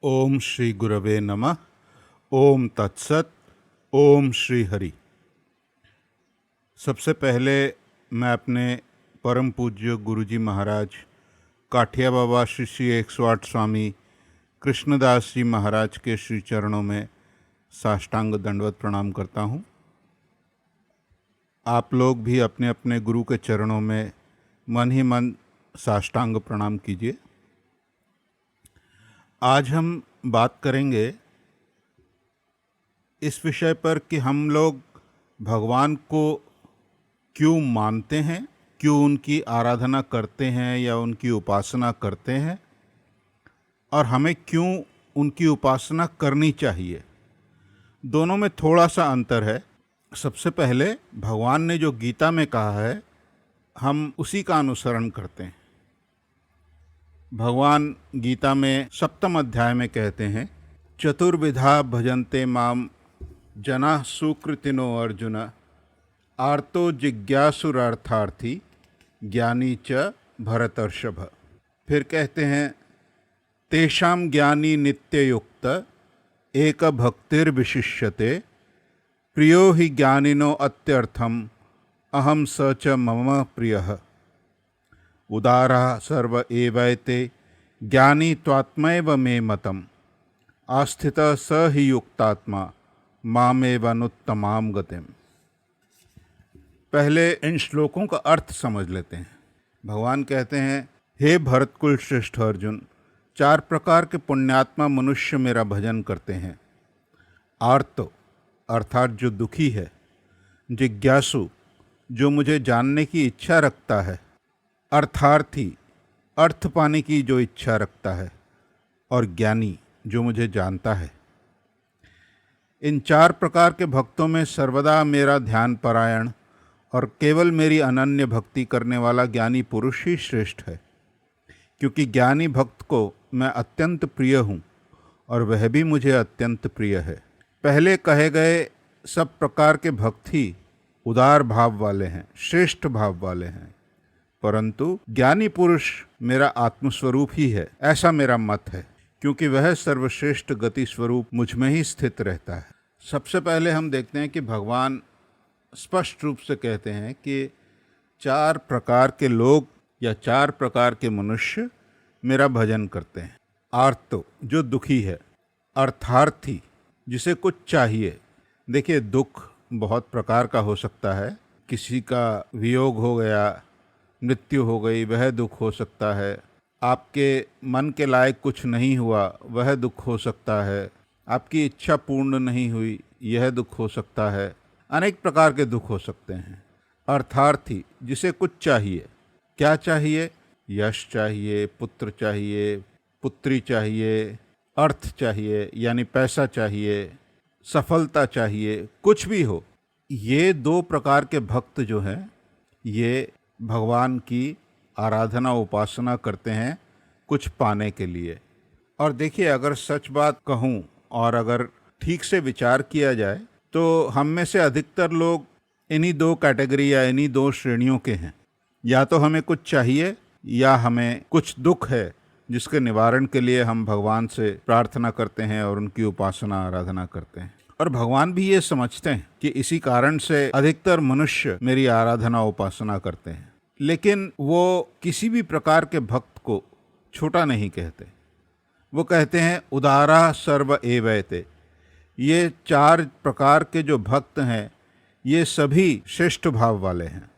ओम श्री गुरवे नमः। ओम तत्सत। ओम श्री हरि। सबसे पहले मैं अपने परम पूज्य गुरुजी महाराज काठिया बाबा श्री श्री 108 स्वामी कृष्णदास जी महाराज के श्री चरणों में साष्टांग दंडवत प्रणाम करता हूँ। आप लोग भी अपने अपने गुरु के चरणों में मन ही मन साष्टांग प्रणाम कीजिए। आज हम बात करेंगे इस विषय पर कि हम लोग भगवान को क्यों मानते हैं, क्यों उनकी आराधना करते हैं या उनकी उपासना करते हैं, और हमें क्यों उनकी उपासना करनी चाहिए। दोनों में थोड़ा सा अंतर है। सबसे पहले भगवान ने जो गीता में कहा है हम उसी का अनुसरण करते हैं। भगवान गीता में 7वें अध्याय में कहते हैं, चतुर्विधा भजन्ते माम जना सुकृतिनो अर्जुन आर्तो जिज्ञासुरार्थार्थी ज्ञानी च भरतर्षभ। फिर कहते हैं, तेषां ज्ञानी नित्ययुक्त एक भक्तिर्विशिष्यते प्रियो हि ज्ञानिनो अत्यर्थम अहम स च मम प्रियः उदारः सर्व एवैते ज्ञानी त्वात्मैव मे मतम् आस्थितः स हि युक्तात्मा मामेवानुत्तमां गतिम्। पहले इन श्लोकों का अर्थ समझ लेते हैं। भगवान कहते हैं, हे भरतकुल श्रेष्ठ अर्जुन, 4 प्रकार के पुण्यात्मा मनुष्य मेरा भजन करते हैं। आर्तो अर्थात जो दुखी है, जिज्ञासु जो मुझे जानने की इच्छा रखता है, अर्थार्थी अर्थ पाने की जो इच्छा रखता है, और ज्ञानी जो मुझे जानता है। इन 4 प्रकार के भक्तों में सर्वदा मेरा ध्यान परायण और केवल मेरी अनन्य भक्ति करने वाला ज्ञानी पुरुष ही श्रेष्ठ है, क्योंकि ज्ञानी भक्त को मैं अत्यंत प्रिय हूँ और वह भी मुझे अत्यंत प्रिय है। पहले कहे गए सब प्रकार के भक्त ही उदार भाव वाले हैं, श्रेष्ठ भाव वाले हैं, परंतु ज्ञानी पुरुष मेरा आत्मस्वरूप ही है, ऐसा मेरा मत है, क्योंकि वह सर्वश्रेष्ठ गति स्वरूप मुझ में ही स्थित रहता है। सबसे पहले हम देखते हैं कि भगवान स्पष्ट रूप से कहते हैं कि 4 प्रकार के लोग या 4 प्रकार के मनुष्य मेरा भजन करते हैं। आर्तो जो दुखी है, अर्थार्थी जिसे कुछ चाहिए। देखिए, दुख बहुत प्रकार का हो सकता है। किसी का वियोग हो गया, मृत्यु हो गई, वह दुख हो सकता है। आपके मन के लायक कुछ नहीं हुआ, वह दुख हो सकता है। आपकी इच्छा पूर्ण नहीं हुई, यह दुख हो सकता है। अनेक प्रकार के दुख हो सकते हैं। अर्थार्थी जिसे कुछ चाहिए। क्या चाहिए? यश चाहिए, पुत्र चाहिए, पुत्री चाहिए, अर्थ चाहिए यानी पैसा चाहिए, सफलता चाहिए, कुछ भी हो। ये 2 प्रकार के भक्त जो हैं, ये भगवान की आराधना उपासना करते हैं कुछ पाने के लिए। और देखिए, अगर सच बात कहूँ और अगर ठीक से विचार किया जाए तो हम में से अधिकतर लोग इन्हीं 2 कैटेगरी या इन्हीं 2 श्रेणियों के हैं। या तो हमें कुछ चाहिए या हमें कुछ दुख है जिसके निवारण के लिए हम भगवान से प्रार्थना करते हैं और उनकी उपासना आराधना करते हैं। और भगवान भी ये समझते हैं कि इसी कारण से अधिकतर मनुष्य मेरी आराधना उपासना करते हैं। लेकिन वो किसी भी प्रकार के भक्त को छोटा नहीं कहते। वो कहते हैं, उदारा सर्व एवैते। ये 4 प्रकार के जो भक्त हैं, ये सभी श्रेष्ठ भाव वाले हैं।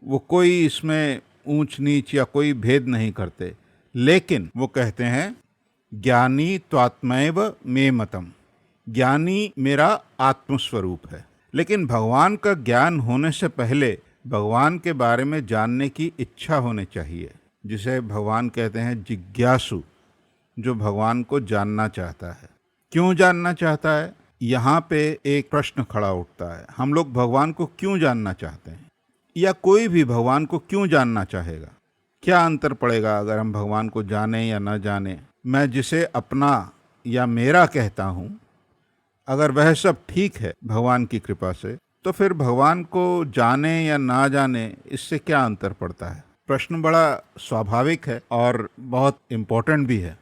वो कोई इसमें ऊंच नीच या कोई भेद नहीं करते। लेकिन वो कहते हैं, ज्ञानी त्वात्मैव मे मतम्। ज्ञानी मेरा आत्मस्वरूप है। लेकिन भगवान का ज्ञान होने से पहले भगवान के बारे में जानने की इच्छा होनी चाहिए, जिसे भगवान कहते हैं जिज्ञासु, जो भगवान को जानना चाहता है। क्यों जानना चाहता है? यहाँ पे एक प्रश्न खड़ा उठता है, हम लोग भगवान को क्यों जानना चाहते हैं, या कोई भी भगवान को क्यों जानना चाहेगा? क्या अंतर पड़ेगा अगर हम भगवान को जाने या न जाने? मैं जिसे अपना या मेरा कहता हूँ, अगर वह सब ठीक है भगवान की कृपा से, तो फिर भगवान को जाने या ना जाने इससे क्या अंतर पड़ता है? प्रश्न बड़ा स्वाभाविक है और बहुत इम्पोर्टेंट भी है।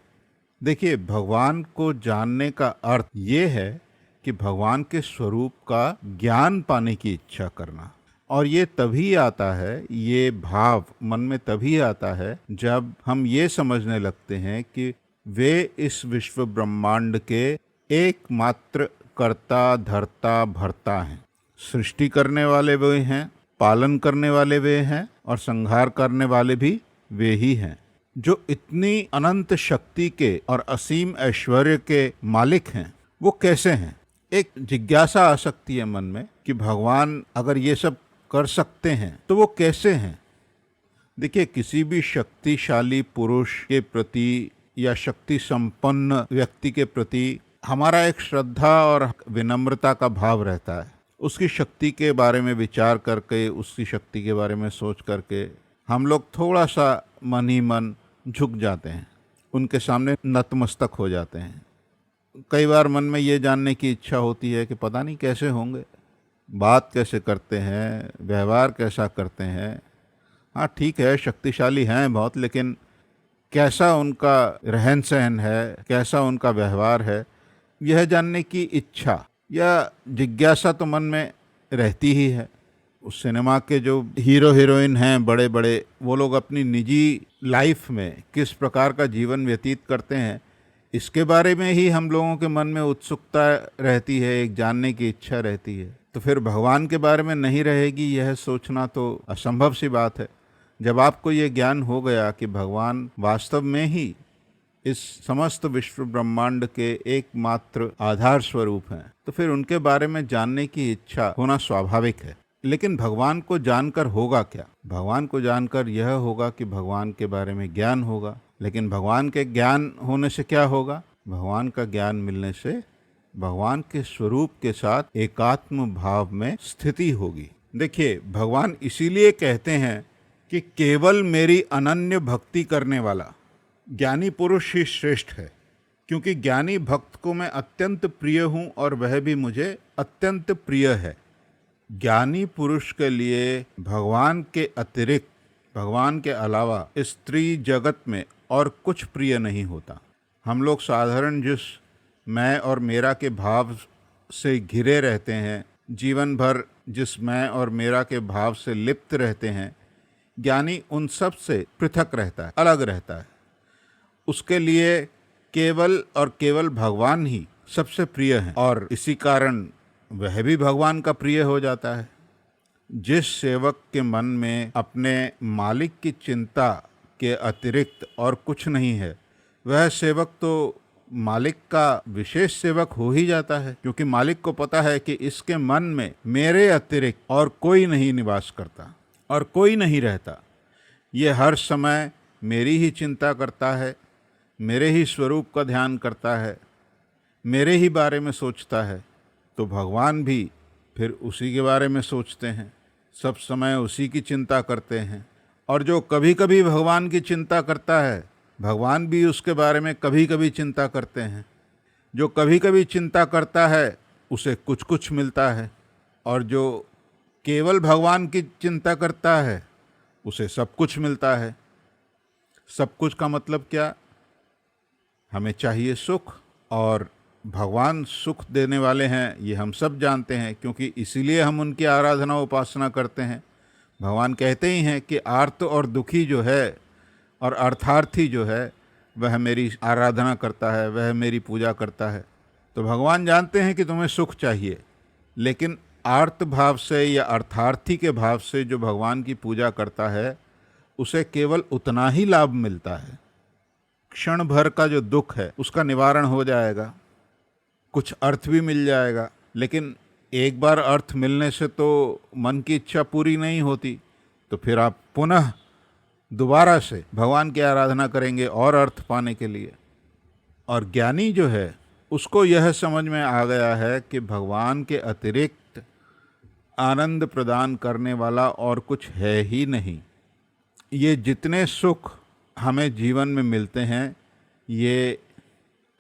देखिए, भगवान को जानने का अर्थ ये है कि भगवान के स्वरूप का ज्ञान पाने की इच्छा करना। और ये तभी आता है, ये भाव मन में तभी आता है जब हम ये समझने लगते हैं कि वे इस विश्व ब्रह्मांड के एकमात्र कर्ता धर्ता भर्ता हैं। सृष्टि करने वाले वे हैं, पालन करने वाले वे हैं, और संहार करने वाले भी वे ही हैं। जो इतनी अनंत शक्ति के और असीम ऐश्वर्य के मालिक हैं, वो कैसे हैं? एक जिज्ञासा आ सकती है मन में कि भगवान अगर ये सब कर सकते हैं तो वो कैसे हैं। देखिए, किसी भी शक्तिशाली पुरुष के प्रति या शक्ति संपन्न व्यक्ति के प्रति हमारा एक श्रद्धा और विनम्रता का भाव रहता है। उसकी शक्ति के बारे में विचार करके, उसकी शक्ति के बारे में सोच करके हम लोग थोड़ा सा मन ही मन झुक जाते हैं, उनके सामने नतमस्तक हो जाते हैं। कई बार मन में ये जानने की इच्छा होती है कि पता नहीं कैसे होंगे, बात कैसे करते हैं, व्यवहार कैसा करते हैं। हाँ ठीक है, शक्तिशाली हैं बहुत, लेकिन कैसा उनका रहन सहन है, कैसा उनका व्यवहार है, यह जानने की इच्छा या जिज्ञासा तो मन में रहती ही है। उस सिनेमा के जो हीरो हीरोइन हैं बड़े बड़े, वो लोग अपनी निजी लाइफ में किस प्रकार का जीवन व्यतीत करते हैं, इसके बारे में ही हम लोगों के मन में उत्सुकता रहती है, एक जानने की इच्छा रहती है। तो फिर भगवान के बारे में नहीं रहेगी, यह सोचना तो असंभव सी बात है। जब आपको ये ज्ञान हो गया कि भगवान वास्तव में ही इस समस्त विश्व ब्रह्मांड के एकमात्र आधार स्वरूप हैं, तो फिर उनके बारे में जानने की इच्छा होना स्वाभाविक है। लेकिन भगवान को जानकर होगा क्या? भगवान को जानकर यह होगा कि भगवान के बारे में ज्ञान होगा। लेकिन भगवान के ज्ञान होने से क्या होगा? भगवान का ज्ञान मिलने से भगवान के स्वरूप के साथ एकात्म भाव में स्थिति होगी। देखिए, भगवान इसीलिए कहते हैं कि केवल मेरी अनन्य भक्ति करने वाला ज्ञानी पुरुष ही श्रेष्ठ है, क्योंकि ज्ञानी भक्त को मैं अत्यंत प्रिय हूँ और वह भी मुझे अत्यंत प्रिय है। ज्ञानी पुरुष के लिए भगवान के अतिरिक्त, भगवान के अलावा स्त्री जगत में और कुछ प्रिय नहीं होता। हम लोग साधारण जिस मैं और मेरा के भाव से घिरे रहते हैं, जीवन भर जिस मैं और मेरा के भाव से लिप्त रहते हैं, ज्ञानी उन सब से पृथक रहता है, अलग रहता है। उसके लिए केवल और केवल भगवान ही सबसे प्रिय हैं, और इसी कारण वह भी भगवान का प्रिय हो जाता है। जिस सेवक के मन में अपने मालिक की चिंता के अतिरिक्त और कुछ नहीं है, वह सेवक तो मालिक का विशेष सेवक हो ही जाता है, क्योंकि मालिक को पता है कि इसके मन में मेरे अतिरिक्त और कोई नहीं निवास करता और कोई नहीं रहता। ये हर समय मेरी ही चिंता करता है, मेरे ही स्वरूप का ध्यान करता है, मेरे ही बारे में सोचता है। तो भगवान भी फिर उसी के बारे में सोचते हैं, सब समय उसी की चिंता करते हैं। और जो कभी कभी भगवान की चिंता करता है, भगवान भी उसके बारे में कभी कभी चिंता करते हैं। जो कभी कभी चिंता करता है उसे कुछ कुछ मिलता है, और जो केवल भगवान की चिंता करता है उसे सब कुछ मिलता है। सब कुछ का मतलब क्या? हमें चाहिए सुख, और भगवान सुख देने वाले हैं, ये हम सब जानते हैं, क्योंकि इसीलिए हम उनकी आराधना उपासना करते हैं। भगवान कहते ही हैं कि आर्त और दुखी जो है और अर्थार्थी जो है वह मेरी आराधना करता है, वह मेरी पूजा करता है। तो भगवान जानते हैं कि तुम्हें सुख चाहिए, लेकिन आर्त भाव से या अर्थार्थी के भाव से जो भगवान की पूजा करता है उसे केवल उतना ही लाभ मिलता है। क्षण भर का जो दुख है उसका निवारण हो जाएगा, कुछ अर्थ भी मिल जाएगा। लेकिन एक बार अर्थ मिलने से तो मन की इच्छा पूरी नहीं होती, तो फिर आप पुनः दोबारा से भगवान की आराधना करेंगे और अर्थ पाने के लिए। और ज्ञानी जो है उसको यह समझ में आ गया है कि भगवान के अतिरिक्त आनंद प्रदान करने वाला और कुछ है ही नहीं। ये जितने सुख हमें जीवन में मिलते हैं ये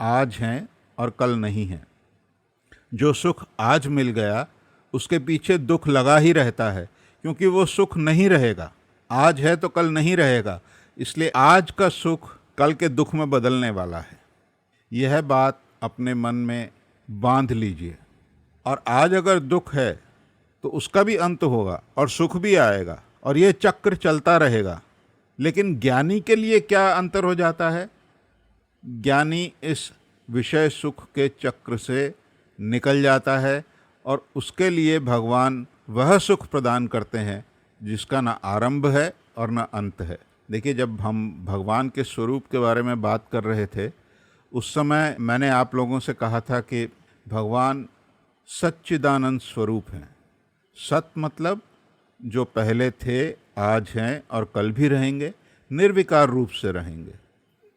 आज हैं और कल नहीं हैं। जो सुख आज मिल गया उसके पीछे दुख लगा ही रहता है, क्योंकि वो सुख नहीं रहेगा। आज है तो कल नहीं रहेगा, इसलिए आज का सुख कल के दुख में बदलने वाला है। यह बात अपने मन में बांध लीजिए। और आज अगर दुख है तो उसका भी अंत होगा और सुख भी आएगा और यह चक्र चलता रहेगा। लेकिन ज्ञानी के लिए क्या अंतर हो जाता है? ज्ञानी इस विषय सुख के चक्र से निकल जाता है और उसके लिए भगवान वह सुख प्रदान करते हैं जिसका ना आरंभ है और ना अंत है। देखिए, जब हम भगवान के स्वरूप के बारे में बात कर रहे थे उस समय मैंने आप लोगों से कहा था कि भगवान सच्चिदानंद स्वरूप हैं। सत मतलब जो पहले थे, आज हैं और कल भी रहेंगे, निर्विकार रूप से रहेंगे।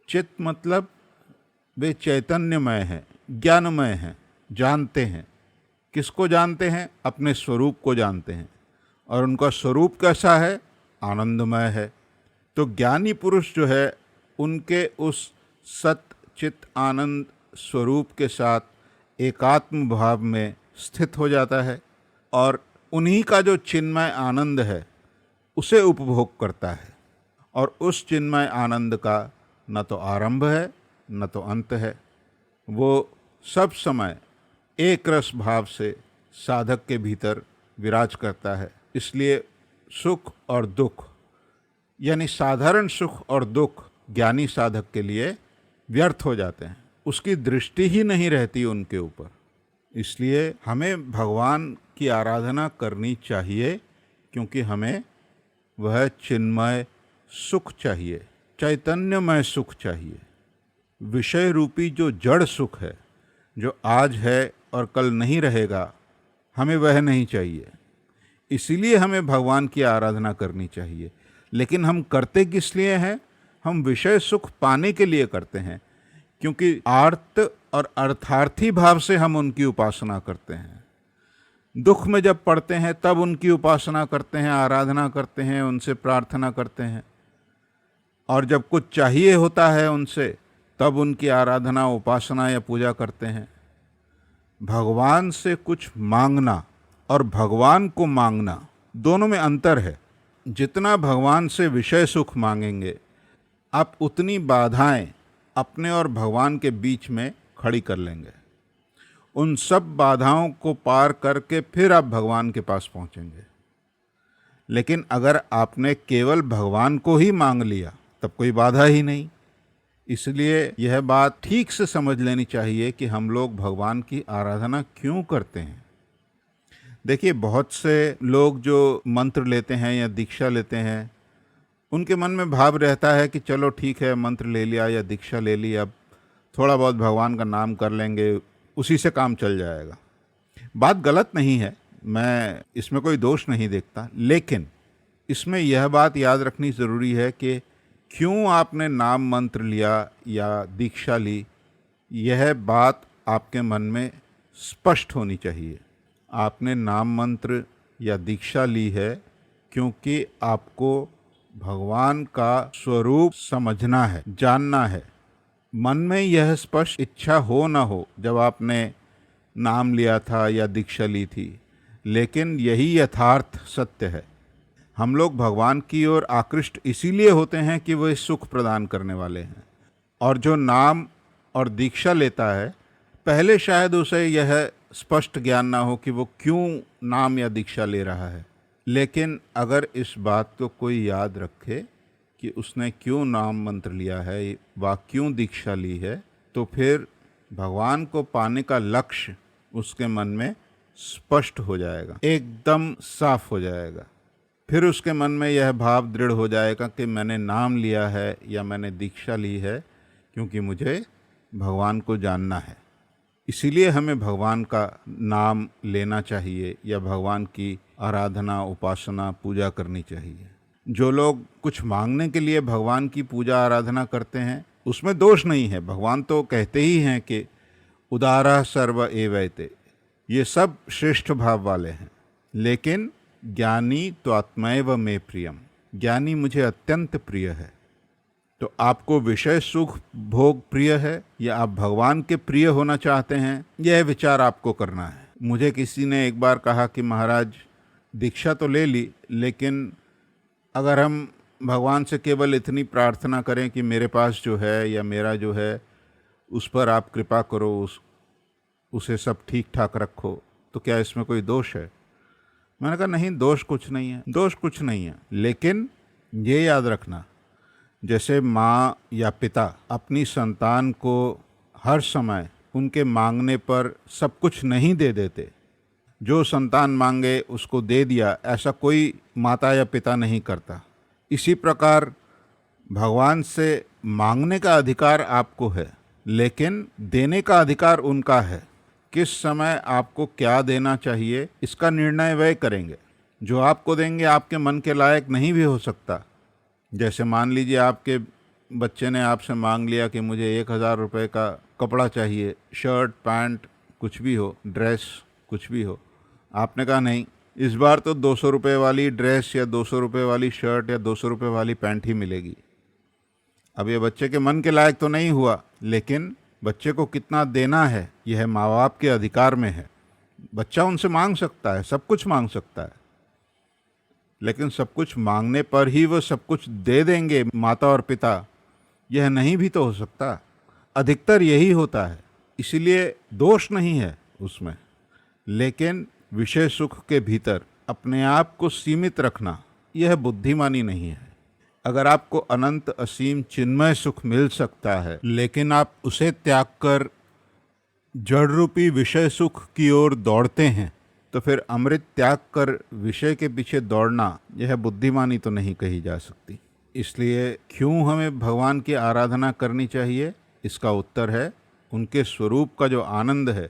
चित मतलब वे चैतन्यमय हैं, ज्ञानमय हैं, जानते हैं। किसको जानते हैं? अपने स्वरूप को जानते हैं। और उनका स्वरूप कैसा है? आनंदमय है। तो ज्ञानी पुरुष जो है उनके उस सत चित आनंद स्वरूप के साथ एकात्म भाव में स्थित हो जाता है और उन्हीं का जो चिन्मय आनंद है उसे उपभोग करता है। और उस चिन्मय आनंद का न तो आरंभ है न तो अंत है। वो सब समय एक रस भाव से साधक के भीतर विराज करता है। इसलिए सुख और दुख, यानी साधारण सुख और दुख, ज्ञानी साधक के लिए व्यर्थ हो जाते हैं। उसकी दृष्टि ही नहीं रहती उनके ऊपर। इसलिए हमें भगवान की आराधना करनी चाहिए, क्योंकि हमें वह चिन्मय सुख चाहिए, चैतन्यमय सुख चाहिए। विषय रूपी जो जड़ सुख है, जो आज है और कल नहीं रहेगा, हमें वह नहीं चाहिए। इसीलिए हमें भगवान की आराधना करनी चाहिए। लेकिन हम करते किस लिए हैं? हम विषय सुख पाने के लिए करते हैं, क्योंकि आर्त और अर्थार्थी भाव से हम उनकी उपासना करते हैं। दुख में जब पड़ते हैं तब उनकी उपासना करते हैं, आराधना करते हैं, उनसे प्रार्थना करते हैं। और जब कुछ चाहिए होता है उनसे, तब उनकी आराधना, उपासना या पूजा करते हैं। भगवान से कुछ मांगना और भगवान को मांगना, दोनों में अंतर है। जितना भगवान से विषय सुख मांगेंगे, आप उतनी बाधाएं अपने और भगवान के बीच में खड़ी कर लेंगे। उन सब बाधाओं को पार करके फिर आप भगवान के पास पहुंचेंगे। लेकिन अगर आपने केवल भगवान को ही मांग लिया, तब कोई बाधा ही नहीं। इसलिए यह बात ठीक से समझ लेनी चाहिए कि हम लोग भगवान की आराधना क्यों करते हैं। देखिए, बहुत से लोग जो मंत्र लेते हैं या दीक्षा लेते हैं, उनके मन में भाव रहता है कि चलो ठीक है, मंत्र ले लिया या दीक्षा ले ली, अब थोड़ा बहुत भगवान का नाम कर लेंगे, उसी से काम चल जाएगा। बात गलत नहीं है, मैं इसमें कोई दोष नहीं देखता। लेकिन इसमें यह बात याद रखनी ज़रूरी है कि क्यों आपने नाम मंत्र लिया या दीक्षा ली, यह बात आपके मन में स्पष्ट होनी चाहिए। आपने नाम मंत्र या दीक्षा ली है क्योंकि आपको भगवान का स्वरूप समझना है, जानना है। मन में यह स्पष्ट इच्छा हो ना हो जब आपने नाम लिया था या दीक्षा ली थी, लेकिन यही यथार्थ सत्य है। हम लोग भगवान की ओर आकृष्ट इसीलिए होते हैं कि वे सुख प्रदान करने वाले हैं। और जो नाम और दीक्षा लेता है, पहले शायद उसे यह स्पष्ट ज्ञान ना हो कि वो क्यों नाम या दीक्षा ले रहा है। लेकिन अगर इस बात को कोई याद रखे कि उसने क्यों नाम मंत्र लिया है व क्यों दीक्षा ली है, तो फिर भगवान को पाने का लक्ष्य उसके मन में स्पष्ट हो जाएगा, एकदम साफ हो जाएगा। फिर उसके मन में यह भाव दृढ़ हो जाएगा कि मैंने नाम लिया है या मैंने दीक्षा ली है क्योंकि मुझे भगवान को जानना है। इसीलिए हमें भगवान का नाम लेना चाहिए या भगवान की आराधना, उपासना, पूजा करनी चाहिए। जो लोग कुछ मांगने के लिए भगवान की पूजा आराधना करते हैं, उसमें दोष नहीं है। भगवान तो कहते ही हैं कि उदारः सर्व एवैते, ये सब श्रेष्ठ भाव वाले हैं। लेकिन ज्ञानी तो आत्मैव मे प्रियम, ज्ञानी मुझे अत्यंत प्रिय है। तो आपको विषय सुख भोग प्रिय है या आप भगवान के प्रिय होना चाहते हैं, यह विचार आपको करना है। मुझे किसी ने एक बार कहा कि महाराज, दीक्षा तो ले ली, लेकिन अगर हम भगवान से केवल इतनी प्रार्थना करें कि मेरे पास जो है या मेरा जो है उस पर आप कृपा करो, उसे सब ठीक ठाक रखो, तो क्या इसमें कोई दोष है? मैंने कहा नहीं, दोष कुछ नहीं है, दोष कुछ नहीं है। लेकिन ये याद रखना, जैसे माँ या पिता अपनी संतान को हर समय उनके मांगने पर सब कुछ नहीं दे देते, जो संतान मांगे उसको दे दिया, ऐसा कोई माता या पिता नहीं करता। इसी प्रकार भगवान से मांगने का अधिकार आपको है, लेकिन देने का अधिकार उनका है। किस समय आपको क्या देना चाहिए इसका निर्णय वे करेंगे। जो आपको देंगे आपके मन के लायक नहीं भी हो सकता। जैसे मान लीजिए आपके बच्चे ने आपसे मांग लिया कि मुझे 1,000 रुपये का कपड़ा चाहिए, शर्ट पैंट कुछ भी हो, ड्रेस कुछ भी हो। आपने कहा नहीं, इस बार तो 200 रुपये वाली ड्रेस या 200 रुपये वाली शर्ट या 200 रुपये वाली पैंट ही मिलेगी। अब ये बच्चे के मन के लायक तो नहीं हुआ, लेकिन बच्चे को कितना देना है यह माँ बाप के अधिकार में है। बच्चा उनसे मांग सकता है, सब कुछ मांग सकता है, लेकिन सब कुछ मांगने पर ही वह सब कुछ दे देंगे माता और पिता, यह नहीं भी तो हो सकता। अधिकतर यही होता है, इसीलिए दोष नहीं है उसमें। लेकिन विषय सुख के भीतर अपने आप को सीमित रखना यह बुद्धिमानी नहीं है। अगर आपको अनंत असीम चिन्मय सुख मिल सकता है, लेकिन आप उसे त्याग कर जड़ रूपी विषय सुख की ओर दौड़ते हैं, तो फिर अमृत त्याग कर विषय के पीछे दौड़ना यह बुद्धिमानी तो नहीं कही जा सकती। इसलिए क्यों हमें भगवान की आराधना करनी चाहिए? इसका उत्तर है उनके स्वरूप का जो आनंद है,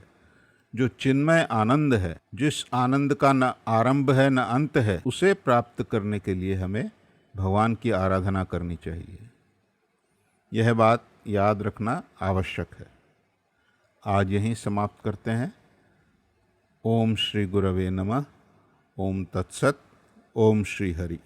जो चिन्मय आनंद है, जिस आनंद का न आरंभ है न अंत है, उसे प्राप्त करने के लिए हमें भगवान की आराधना करनी चाहिए। यह बात याद रखना आवश्यक है। आज यहीं समाप्त करते हैं। ओम श्री गुरवे नमः। ओम तत्सत। ओम श्री हरि।